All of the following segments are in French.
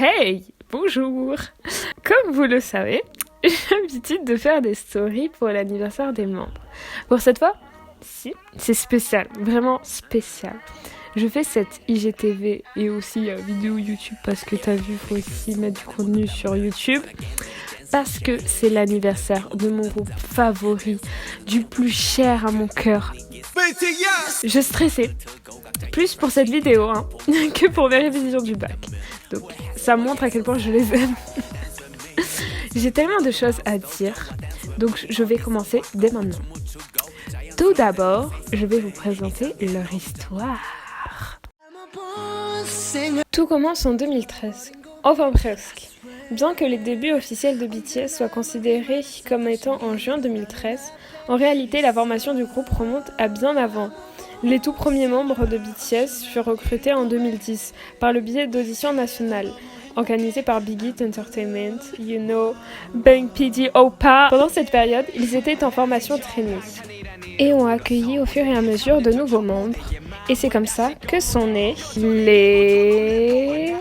Hey, bonjour. Comme vous le savez, j'ai l'habitude de faire des stories pour l'anniversaire des membres. Pour cette fois, si, c'est spécial, vraiment spécial. Je fais cette IGTV et aussi vidéo YouTube parce que t'as vu, faut aussi mettre du contenu sur YouTube. Parce que c'est l'anniversaire de mon groupe favori, du plus cher à mon cœur. Je stressais, plus pour cette vidéo que pour mes révisions du bac. Donc ça montre à quel point je les aime. J'ai tellement de choses à dire, donc je vais commencer dès maintenant. Tout d'abord, je vais vous présenter leur histoire. Tout commence en 2013, enfin presque. Bien que les débuts officiels de BTS soient considérés comme étant en juin 2013, en réalité la formation du groupe remonte à bien avant. Les tout premiers membres de BTS furent recrutés en 2010 par le biais d'auditions nationales, organisées par Big Hit Entertainment, Bang PD Oppa. Pendant cette période, ils étaient en formation trainee et ont accueilli au fur et à mesure de nouveaux membres. Et c'est comme ça que sont nés les...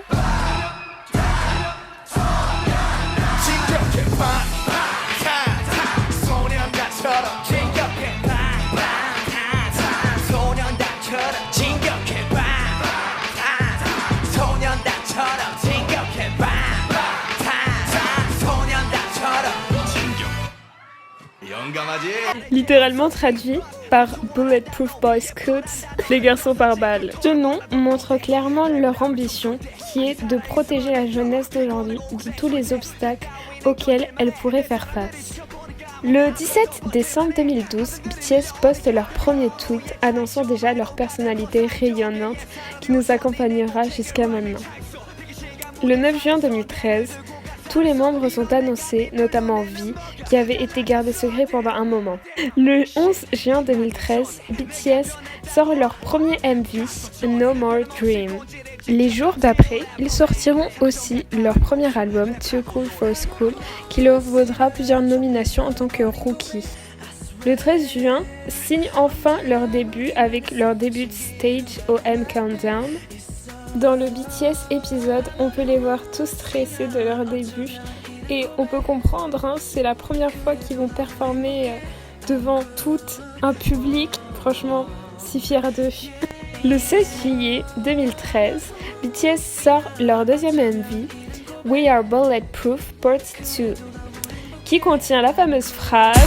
Littéralement traduit par Bulletproof Boy Scouts, les garçons par balles. Ce nom montre clairement leur ambition, qui est de protéger la jeunesse d'aujourd'hui de tous les obstacles auxquels elle pourrait faire face. Le 17 décembre 2012, BTS poste leur premier tweet annonçant déjà leur personnalité rayonnante qui nous accompagnera jusqu'à maintenant. Le 9 juin 2013, tous les membres sont annoncés, notamment V, qui avait été gardé secret pendant un moment. Le 11 juin 2013, BTS sort leur premier MV, No More Dream. Les jours d'après, ils sortiront aussi leur premier album, Too Cool for School, qui leur vaudra plusieurs nominations en tant que rookie. Le 13 juin, signent enfin leur début avec leur début de stage au M Countdown. Dans le BTS épisode, on peut les voir tous stressés de leur début et on peut comprendre, c'est la première fois qu'ils vont performer devant tout un public. Franchement, si fiers d'eux. Le 16 juillet 2013, BTS sort leur deuxième MV, We Are Bulletproof Part 2, qui contient la fameuse phrase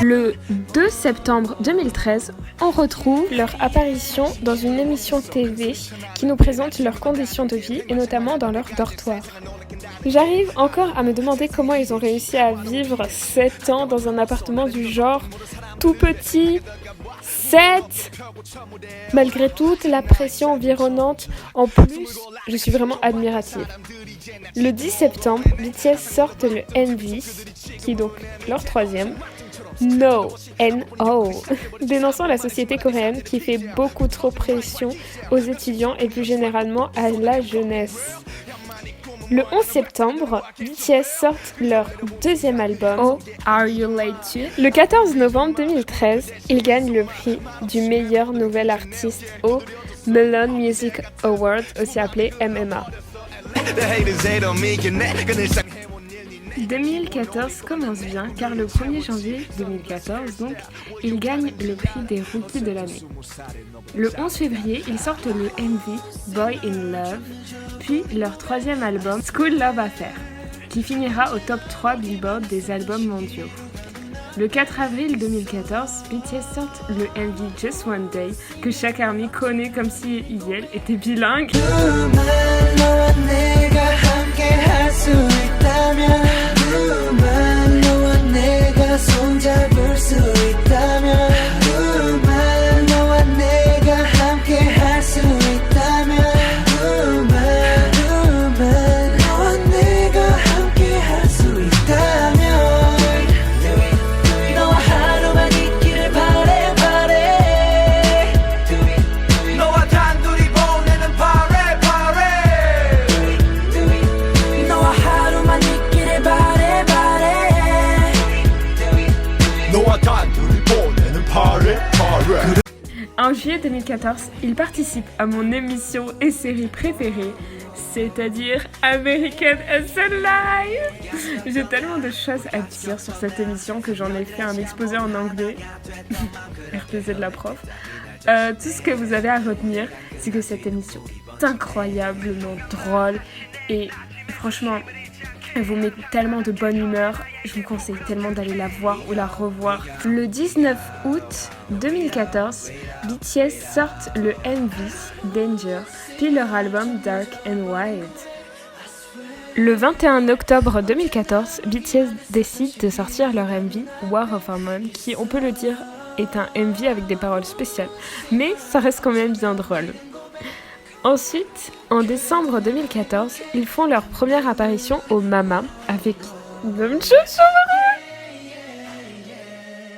Le 2 septembre 2013, on retrouve leur apparition dans une émission TV qui nous présente leurs conditions de vie et notamment dans leur dortoir. J'arrive encore à me demander comment ils ont réussi à vivre 7 ans dans un appartement du genre tout petit. 7 Malgré toute la pression environnante, en plus, je suis vraiment admirative. Le 10 septembre, BTS sortent le MV, qui est donc leur troisième, No, N-O, dénonçant la société coréenne qui fait beaucoup trop pression aux étudiants et plus généralement à la jeunesse. Le 11 septembre, BTS sortent leur deuxième album, Oh Are You Late To? Le 14 novembre 2013, ils gagnent le prix du meilleur nouvel artiste au Melon Music Award, aussi appelé MMA. 2014 commence bien car le 1er janvier 2014, donc, ils gagnent le prix des rookies de l'année. Le 11 février, ils sortent le MV Boy in Love, puis leur troisième album School Love Affair, qui finira au top 3 Billboard des albums mondiaux. Le 4 avril 2014, BTS sortent le MV Just One Day, que chaque ARMY connaît comme si IL était bilingue. 너와 하루만 있기를 바래 juillet 2014, il participe à mon émission et série préférée, c'est-à-dire American Hustle Live. J'ai tellement de choses à dire sur cette émission que j'en ai fait un exposé en anglais. RPZ de la prof. Tout ce que vous avez à retenir, c'est que cette émission est incroyablement drôle et franchement, elle vous met tellement de bonne humeur. Je vous conseille tellement d'aller la voir ou la revoir. Le 19 août 2014, BTS sortent le MV Danger, puis leur album Dark and Wild. Le 21 octobre 2014, BTS décide de sortir leur MV War of Hormones, qui, on peut le dire, est un MV avec des paroles spéciales, mais ça reste quand même bien drôle. Ensuite, en décembre 2014, ils font leur première apparition au Mama avec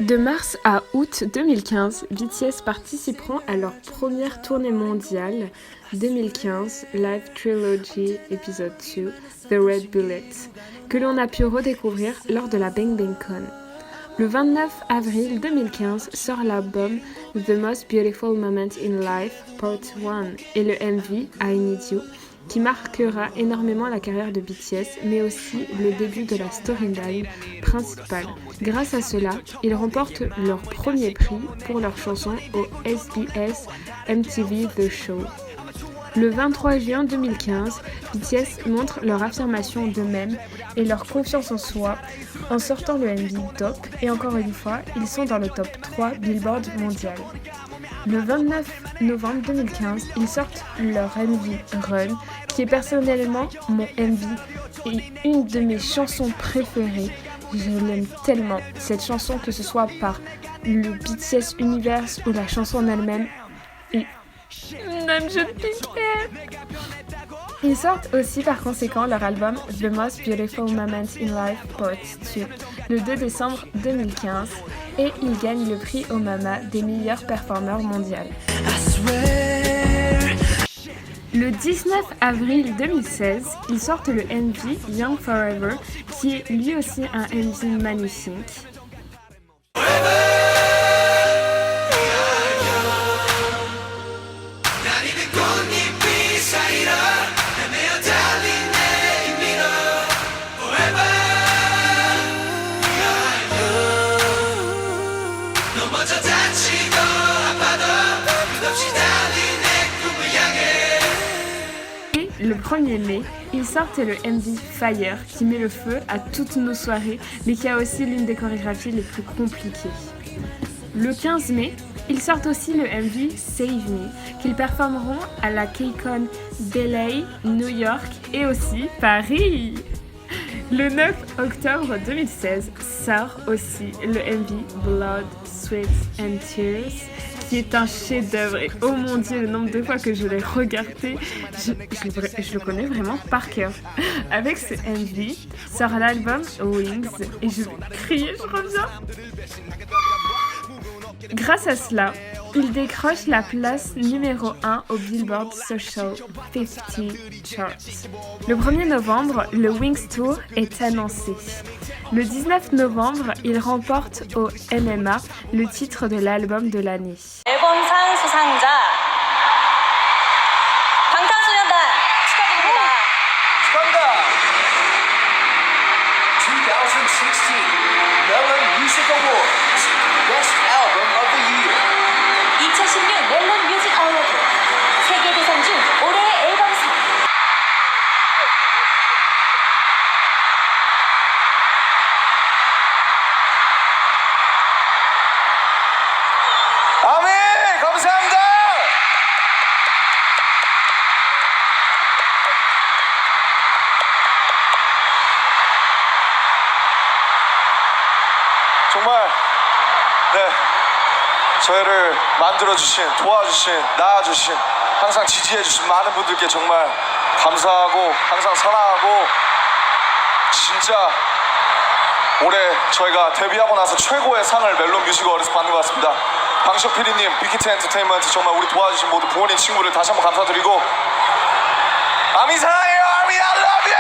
de mars à août 2015, BTS participeront à leur première tournée mondiale 2015 Live Trilogy Episode 2 The Red Bullet, que l'on a pu redécouvrir lors de la Bang Bang Con. Le 29 avril 2015 sort l'album The Most Beautiful Moment in Life Part 1 et le MV I Need You, qui marquera énormément la carrière de BTS, mais aussi le début de la storyline principale. Grâce à cela, ils remportent leur premier prix pour leur chanson au SBS MTV The Show. Le 23 juin 2015, BTS montre leur affirmation d'eux-mêmes et leur confiance en soi en sortant le MV Top, et encore une fois, ils sont dans le top 3 Billboard mondial. Le 29 novembre 2015, ils sortent leur MV Run, qui est personnellement mon MV et une de mes chansons préférées. Je l'aime tellement, cette chanson, que ce soit par le BTS Universe ou la chanson en elle-même. Et ils sortent aussi par conséquent leur album The Most Beautiful Moment in Life Part 2 le 2 décembre 2015 et ils gagnent le prix au MAMA des meilleurs performeurs mondiaux. Le 19 avril 2016, ils sortent le MV Young Forever, qui est lui aussi un MV magnifique. Le 1er mai, ils sortent le MV Fire, qui met le feu à toutes nos soirées, mais qui a aussi l'une des chorégraphies les plus compliquées. Le 15 mai, ils sortent aussi le MV Save Me, qu'ils performeront à la KCON LA, New York et aussi Paris. Le 9 octobre 2016 sort aussi le MV Blood, Sweat and Tears, qui est un chef-d'œuvre. Et oh mon Dieu, le nombre de fois que je l'ai regardé, je le connais vraiment par cœur. Avec ce MV sort l'album Wings et je vais crier, je reviens. Grâce à cela, il décroche la place numéro 1 au Billboard Social 50 Charts. Le 1er novembre, le Wings Tour est annoncé. Le 19 novembre, il remporte au NMA le titre de l'album de l'année. 앨범상 수상자 방탄소년단 축하드립니다. 축하합니다. 2016 Melon Music Awards Best Album of the Year. 2016 멜론 뮤직 어워드 세계 대상 중 올해의 앨범상. 아멘! 감사합니다. 정말 저희를 만들어주신, 도와주신, 낳아주신, 항상 지지해주신 많은 분들께 정말 감사하고 항상 사랑하고, 진짜 올해 저희가 데뷔하고 나서 최고의 상을 멜론 뮤직 어워드에서 받는 것 같습니다. 방시혁 PD님, 빅히트 엔터테인먼트 정말 우리 도와주신 모든 부모님, 친구를 다시 한번 감사드리고, 아미 사랑해요. 아미 I love you.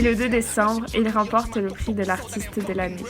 Et le 2 décembre, il remporte le prix de l'artiste de l'année.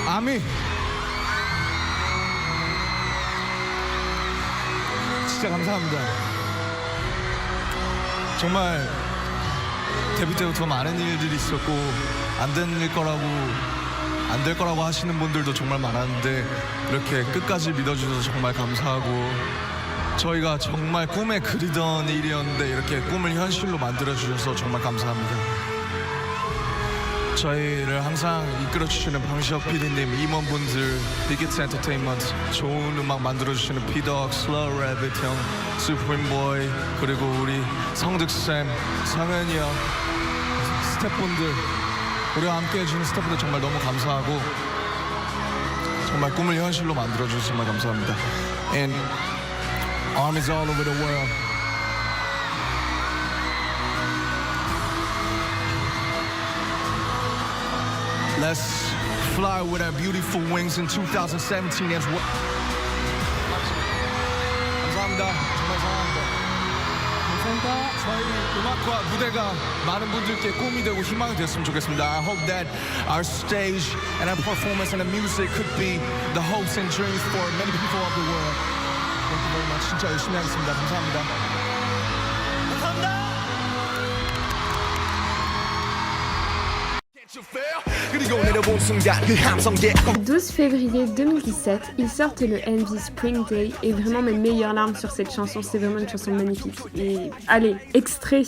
아미 진짜 감사합니다. 정말 데뷔 때부터 많은 일들이 있었고 안 될 거라고 하시는 분들도 정말 많았는데 이렇게 끝까지 믿어주셔서 정말 감사하고 저희가 정말 꿈에 그리던 일이었는데 이렇게 꿈을 현실로 만들어주셔서 정말 감사합니다. 저희를 항상 이끌어주시는 방시혁 PD님, 임원분들, 빅히트 엔터테인먼트, 좋은 음악 만들어주시는 피덕, 슬로우 래빗 형, 수프림보이, 그리고 우리 성득쌤, 성현이 형, 스태프분들, 우리와 함께 해주는 스태프들 정말 너무 감사하고 정말 꿈을 현실로 만들어주셔서 정말 감사합니다. And armies all over the world. Let's fly with our beautiful wings in 2017 as well. 감사합니다. 정말 사랑합니다. 감사합니다. 저희 음악과 무대가 많은 분들께 꿈이 되고 희망이 됐으면 좋겠습니다. I hope that our stage and our performance and the music could be the hopes and dreams for many people of the world. Thank you very much. 진짜 열심히 하겠습니다. 감사합니다. 감사합니다. 12 février 2017, ils sortent le MV Spring Day et vraiment mes meilleures larmes sur cette chanson, c'est vraiment une chanson magnifique. Et allez, extrait.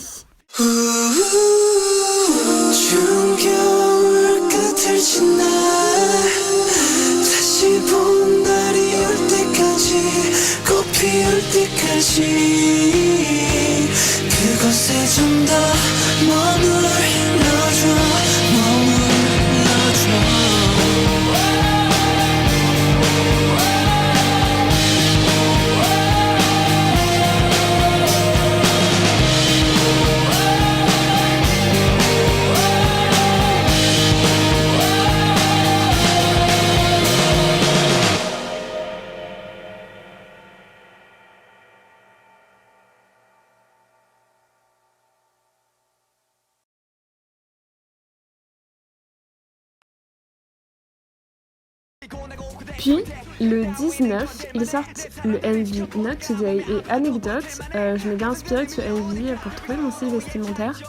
Puis, le 19, ils sortent le MV Not Today et anecdote, je m'ai inspirée de ce MV pour trouver mon style vestimentaire.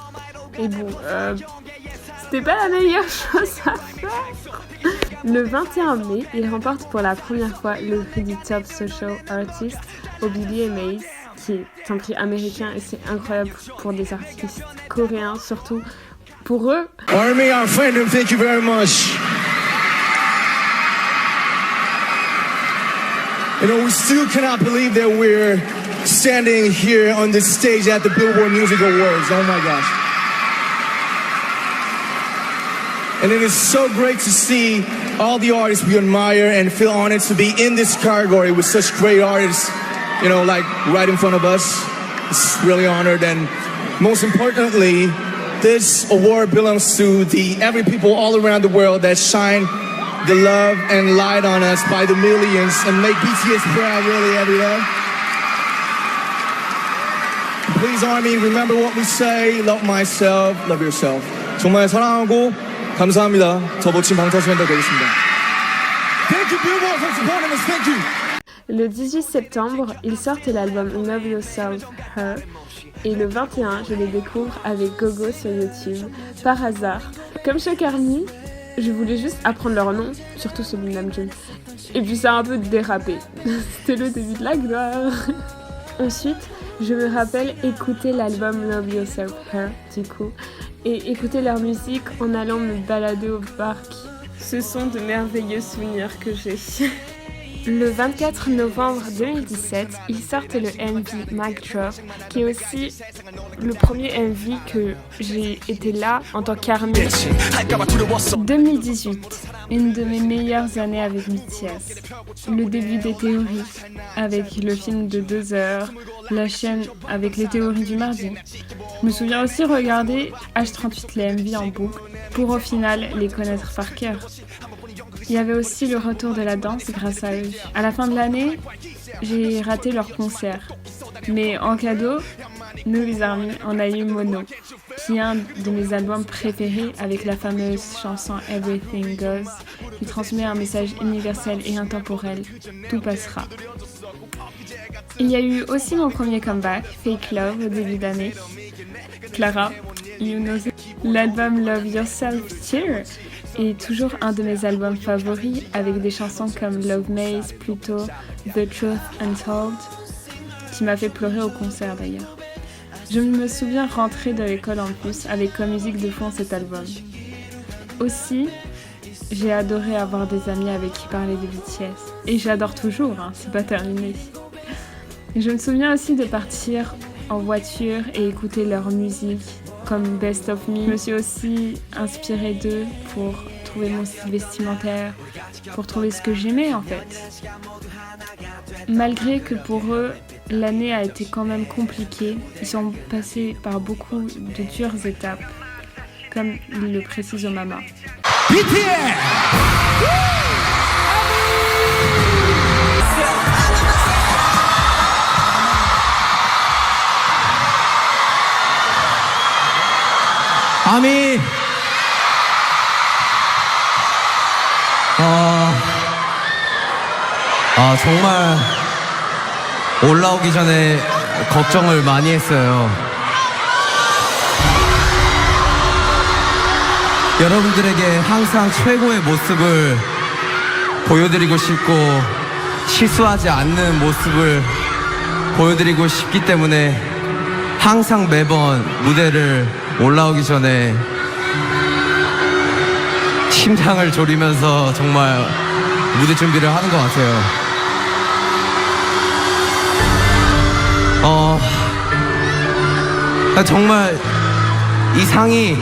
Et bon, c'était pas la meilleure chose à faire. Le 21 mai, ils remportent pour la première fois le prix du Top Social Artist au BBMAs, qui est un prix américain et c'est incroyable pour des artistes coréens, surtout pour eux. Army, our friend, thank you very much. You know, we still cannot believe that we're standing here on this stage at the Billboard Music Awards. Oh my gosh. And it is so great to see all the artists we admire and feel honored to be in this category with such great artists, you know, like right in front of us. It's really honored. And most importantly, this award belongs to every people all around the world that shine the love and light on us by the millions and make BTS proud really every day. Please, Army, remember what we say. Love myself, love yourself. 정말 사랑하고 감사합니다. 저 멋진 방탄소년단 되겠습니다. Thank you, Billboard, for supporting us. Thank you. Le 18 septembre, ils sortent l'album Love Yourself, Her. Et le 21, je les découvre avec Gogo sur YouTube, par hasard. Comme chaque Army, je voulais juste apprendre leur nom, surtout celui de Namjoon. Et puis ça a un peu dérapé. C'était le début de la gloire. Ensuite, je me rappelle écouter l'album Love Yourself Her, du coup, et écouter leur musique en allant me balader au parc. Ce sont de merveilleux souvenirs que j'ai. Le 24 novembre 2017, ils sortent le MV Mic Drop, qui est aussi le premier MV que j'ai été là en tant qu'ARMY. 2018, une de mes meilleures années avec BTS. Le début des théories, avec le film de 2 heures, la chaîne avec les théories du mardi. Je me souviens aussi regarder H38 les MV en boucle, pour au final les connaître par cœur. Il y avait aussi le retour de la danse grâce à eux. À la fin de l'année, j'ai raté leur concert. Mais en cadeau, nous les ARMY, on a eu Mono, qui est un de mes albums préférés avec la fameuse chanson Everything Goes, qui transmet un message universel et intemporel. Tout passera. Il y a eu aussi mon premier comeback, Fake Love, au début d'année. Clara, you know it. L'album Love Yourself Cheer est toujours un de mes albums favoris, avec des chansons comme Love Maze, Pluto, The Truth Untold, qui m'a fait pleurer au concert d'ailleurs. Je me souviens rentrer de l'école en plus avec comme musique de fond cet album. Aussi, j'ai adoré avoir des amis avec qui parler de BTS. Et j'adore toujours, c'est pas terminé. Je me souviens aussi de partir en voiture et écouter leur musique, comme Best of Me. Je me suis aussi inspirée d'eux pour trouver mon style vestimentaire, pour trouver ce que j'aimais en fait. Malgré que pour eux, l'année a été quand même compliquée, ils sont passés par beaucoup de dures étapes, comme il le précise au Mama. 아미 정말 올라오기 전에 걱정을 많이 했어요. 여러분들에게 항상 최고의 모습을 보여드리고 싶고 실수하지 않는 모습을 보여드리고 싶기 때문에 항상 매번 무대를 올라오기 전에 심장을 졸이면서 정말 무대 준비를 하는 것 같아요. 정말 이 상이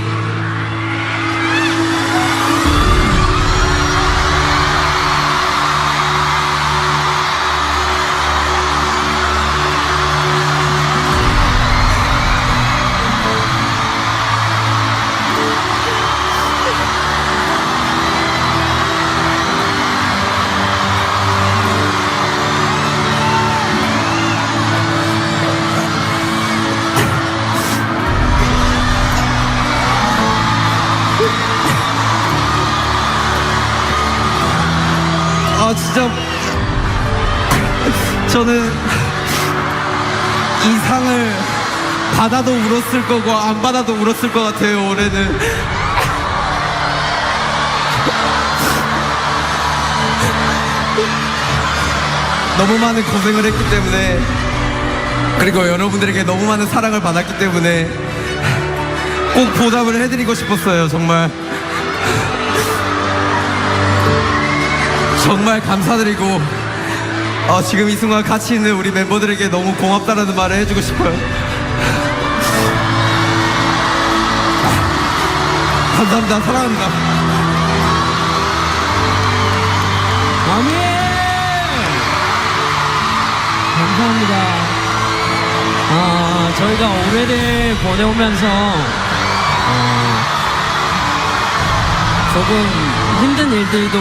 진짜 저는 이 상을 받아도 울었을 거고 안 받아도 울었을 것 같아요. 올해는 너무 많은 고생을 했기 때문에, 그리고 여러분들에게 너무 많은 사랑을 받았기 때문에 꼭 보답을 해드리고 싶었어요. 정말 감사드리고 지금 이 순간 같이 있는 우리 멤버들에게 너무 고맙다라는 말을 해주고 싶어요. 감사합니다. 사랑합니다. 아멘. 감사합니다. 저희가 올해를 보내오면서 조금 힘든 일들도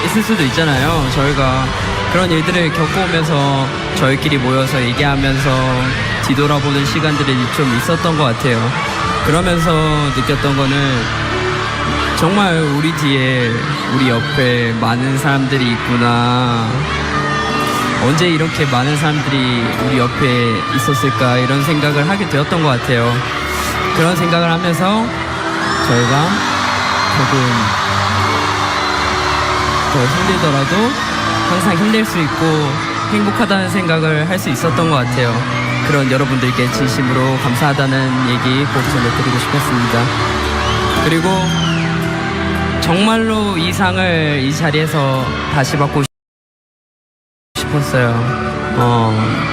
있을 수도 있잖아요. 저희가 그런 일들을 겪어오면서 저희끼리 모여서 얘기하면서 뒤돌아보는 시간들이 좀 있었던 것 같아요. 그러면서 느꼈던 거는 정말 우리 뒤에, 우리 옆에 많은 사람들이 있구나. 언제 이렇게 많은 사람들이 우리 옆에 있었을까, 이런 생각을 하게 되었던 것 같아요. 그런 생각을 하면서 저희가 조금 더 힘들더라도 항상 힘낼 수 있고 행복하다는 생각을 할 수 있었던 것 같아요. 그런 여러분들께 진심으로 감사하다는 얘기 꼭 전해드리고 싶었습니다. 그리고 정말로 이 상을 이 자리에서 다시 받고 싶었어요.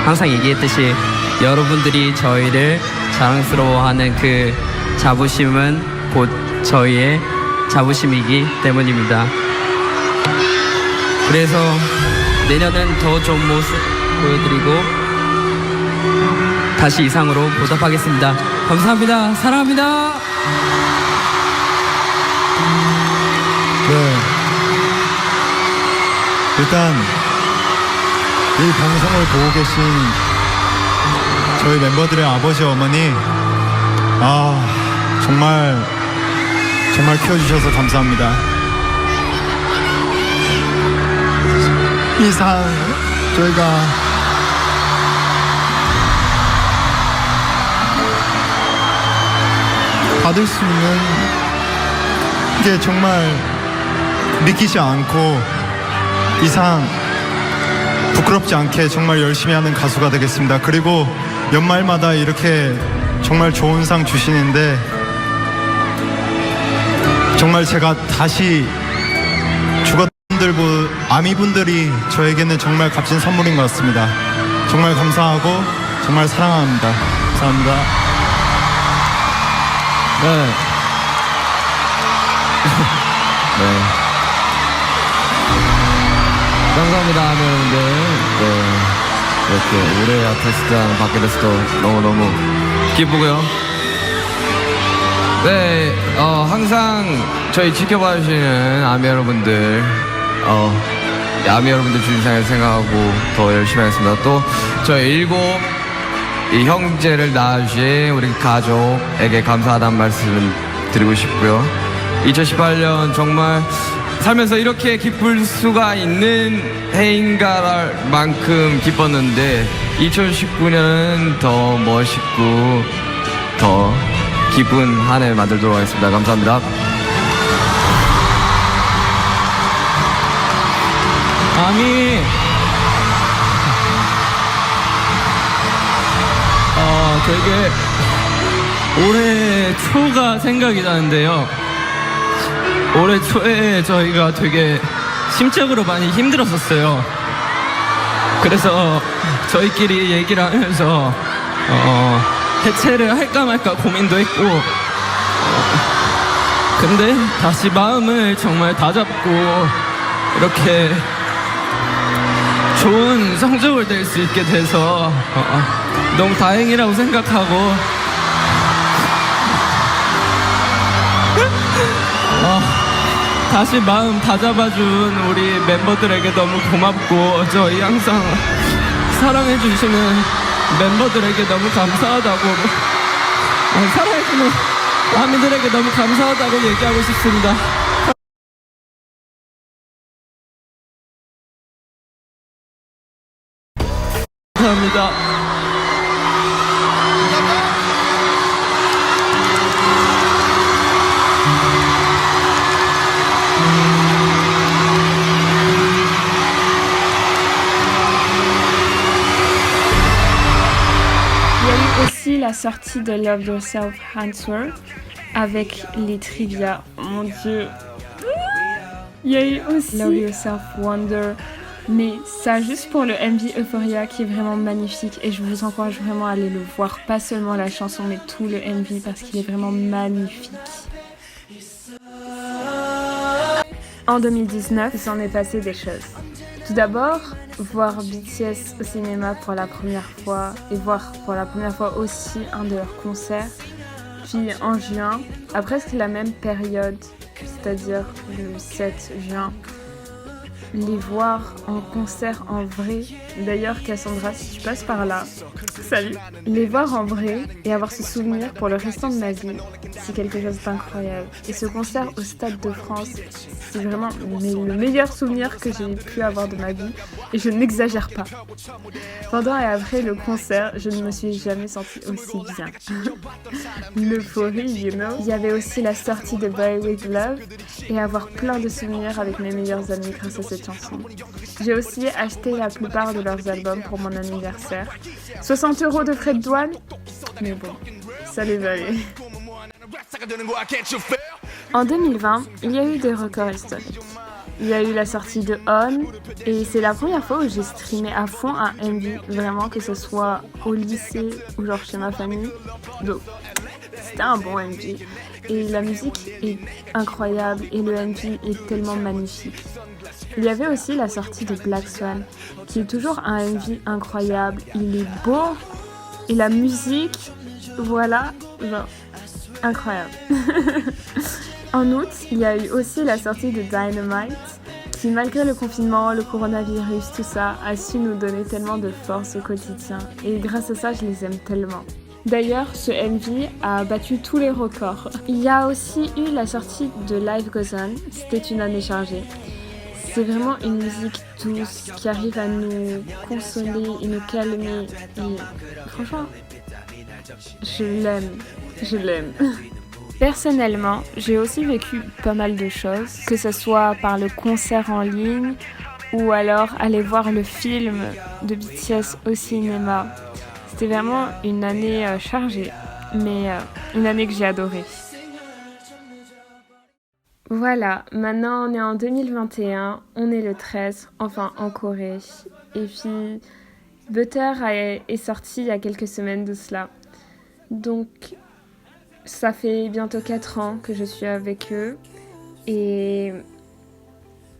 항상 얘기했듯이 여러분들이 저희를 자랑스러워하는 그 자부심은 곧 저희의 자부심이기 때문입니다. 그래서 내년엔 더 좋은 모습 보여드리고 다시 이상으로 보답하겠습니다. 감사합니다. 사랑합니다. 네. 일단 이 방송을 보고 계신 저희 멤버들의 아버지 어머니 정말 키워주셔서 감사합니다. 이 상 저희가 받을 수 있는 게 정말 믿기지 않고 이 상 부끄럽지 않게 정말 열심히 하는 가수가 되겠습니다. 그리고 연말마다 이렇게 정말 좋은 상 주시는데 정말 제가 다시 죽었던 분들, 아미분들이 저에게는 정말 값진 선물인 것 같습니다. 정말 감사하고 정말 사랑합니다. 감사합니다. 네. 네. 감사합니다, 여러분들. 네. 이렇게 올해의 아티스트랑 받게 돼서 너무너무 기쁘고요. 네, 항상 저희 지켜봐 주시는 아미 여러분들, 아미 여러분들 주시상을 생각하고 더 열심히 하겠습니다. 또 저희 이 형제를 낳아주신 우리 가족에게 감사하다는 말씀을 드리고 싶고요. 2018년 정말 살면서 이렇게 기쁠 수가 있는 해인가랄 만큼 기뻤는데 2019년은 더 멋있고 더 기쁜 한 해 만들도록 하겠습니다. 감사합니다. 아미 되게 올해 초가 생각이 나는데요. 올해 초에 저희가 되게 심적으로 많이 힘들었었어요. 그래서 저희끼리 얘기를 하면서 해체를 할까 말까 고민도 했고 근데 다시 마음을 정말 다잡고 이렇게 좋은 성적을 낼 수 있게 돼서 너무 다행이라고 생각하고 다시 마음 다잡아준 우리 멤버들에게 너무 고맙고 저희 항상 사랑해주시는 멤버들에게 너무 감사하다고 사랑해주는 아미들에게 너무 감사하다고 얘기하고 싶습니다. 감사합니다. Il y a eu aussi la sortie de Love Yourself Answer avec les trivia. Mon Dieu. Il y a eu aussi Love Yourself Wonder. Mais ça juste pour le MV Euphoria qui est vraiment magnifique et je vous encourage vraiment à aller le voir. Pas seulement la chanson mais tout le MV parce qu'il est vraiment magnifique. En 2019, il s'en est passé des choses. Tout d'abord, voir BTS au cinéma pour la première fois et voir pour la première fois aussi un de leurs concerts. Puis en juin, à presque la même période, c'est-à-dire le 7 juin, les voir en concert en vrai. D'ailleurs, Cassandra, si tu passes par là, salut. Les voir en vrai et avoir ce souvenir pour le restant de ma vie, c'est quelque chose d'incroyable. Et ce concert au Stade de France, c'est vraiment le meilleur souvenir que j'ai pu avoir de ma vie. Et je n'exagère pas. Pendant et après le concert, je ne me suis jamais sentie aussi bien. L'euphorie, you know. Il y avait aussi la sortie de Boy With Love et avoir plein de souvenirs avec mes meilleurs amis grâce à cette chanson. J'ai aussi acheté la plupart de leurs albums pour mon anniversaire. 60 € de frais de douane, mais bon, ça les valait. En 2020, il y a eu des records historiques. Il y a eu la sortie de On, et c'est la première fois où j'ai streamé à fond un MV, vraiment, que ce soit au lycée ou genre chez ma famille. Donc, c'était un bon MV. Et la musique est incroyable et le MV est tellement magnifique. Il y avait aussi la sortie de Black Swan, qui est toujours un MV incroyable. Il est beau et la musique, voilà, genre, incroyable. En août, il y a eu aussi la sortie de Dynamite, qui malgré le confinement, le coronavirus, tout ça, a su nous donner tellement de force au quotidien. Et grâce à ça, je les aime tellement. D'ailleurs, ce MV a battu tous les records. Il y a aussi eu la sortie de Life Goes On, c'était une année chargée. C'est vraiment une musique douce qui arrive à nous consoler et nous calmer. Et franchement, je l'aime. Personnellement, j'ai aussi vécu pas mal de choses, que ce soit par le concert en ligne ou alors aller voir le film de BTS au cinéma. C'était vraiment une année chargée, mais une année que j'ai adorée. Voilà, maintenant on est en 2021, on est le 13, enfin en Corée. Et puis Butter est sorti il y a quelques semaines de cela. Donc ça fait bientôt 4 ans que je suis avec eux et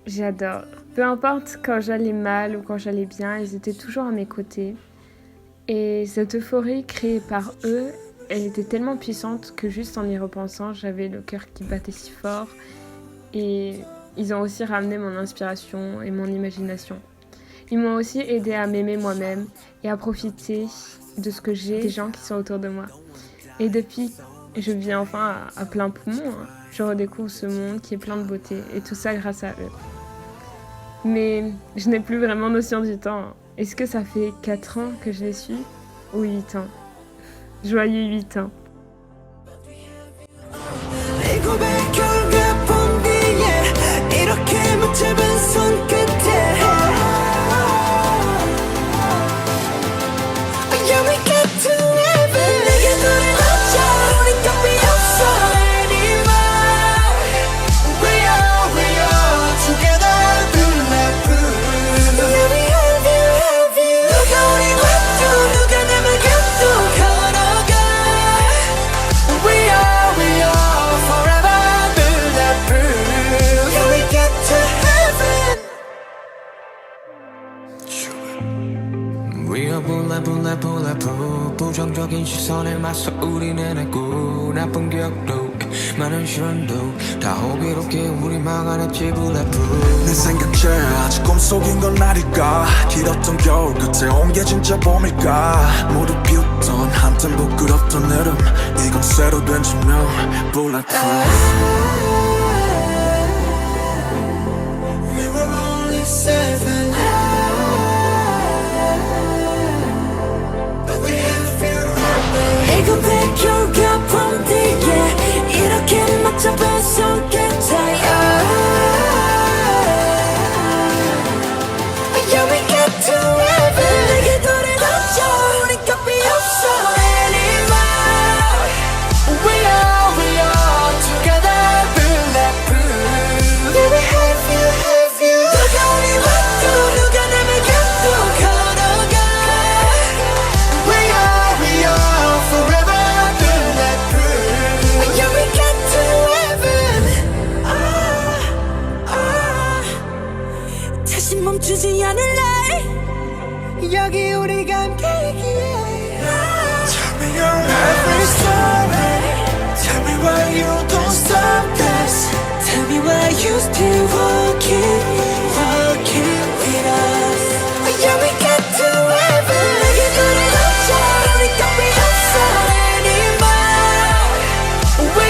j'adore. Peu importe quand j'allais mal ou quand j'allais bien, ils étaient toujours à mes côtés. Et cette euphorie créée par eux, elle était tellement puissante que juste en y repensant, j'avais le cœur qui battait si fort. Et ils ont aussi ramené mon inspiration et mon imagination. Ils m'ont aussi aidé à m'aimer moi-même et à profiter de ce que j'ai, des gens qui sont autour de moi. Et depuis, je vis enfin à plein poumon. Je redécouvre ce monde qui est plein de beauté et tout ça grâce à eux. Mais je n'ai plus vraiment notion du temps. Est-ce que ça fait 4 ans que je les suis ou 8 ans? Joyeux 8 ans. 부정적인 시선에 맞서 우리는 했고 나쁜 기억도 많은 시련도 다 호기롭게 우리 망하는지 불러부 내 생각에 아직 꿈속인 건 아닐까 길었던 겨울 끝에 온 게 진짜 봄일까 모두 비웃던 한참 부끄럽던 여름 이건 새로 된 조명 Bulletproof We were only 7 결과 본 뒤에 이렇게 맞잡은 손끝에 Yeah, we get to heaven 내게 돌아가죠 우린 값이 없어 anymore We are together bulletproof Yeah, we have you 누가 우리 왔고 누가 남을 곁도 걸어가 We are forever 멈추지 않을래 여기 우리가 함께이기에 Tell me your every story Tell me why you don't stop this Tell me why you still walking with us Yeah, we get to heaven 내게 돌아가자 우리 값이 없어 anymore We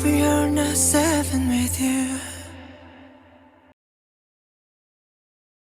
be here not 7 with you.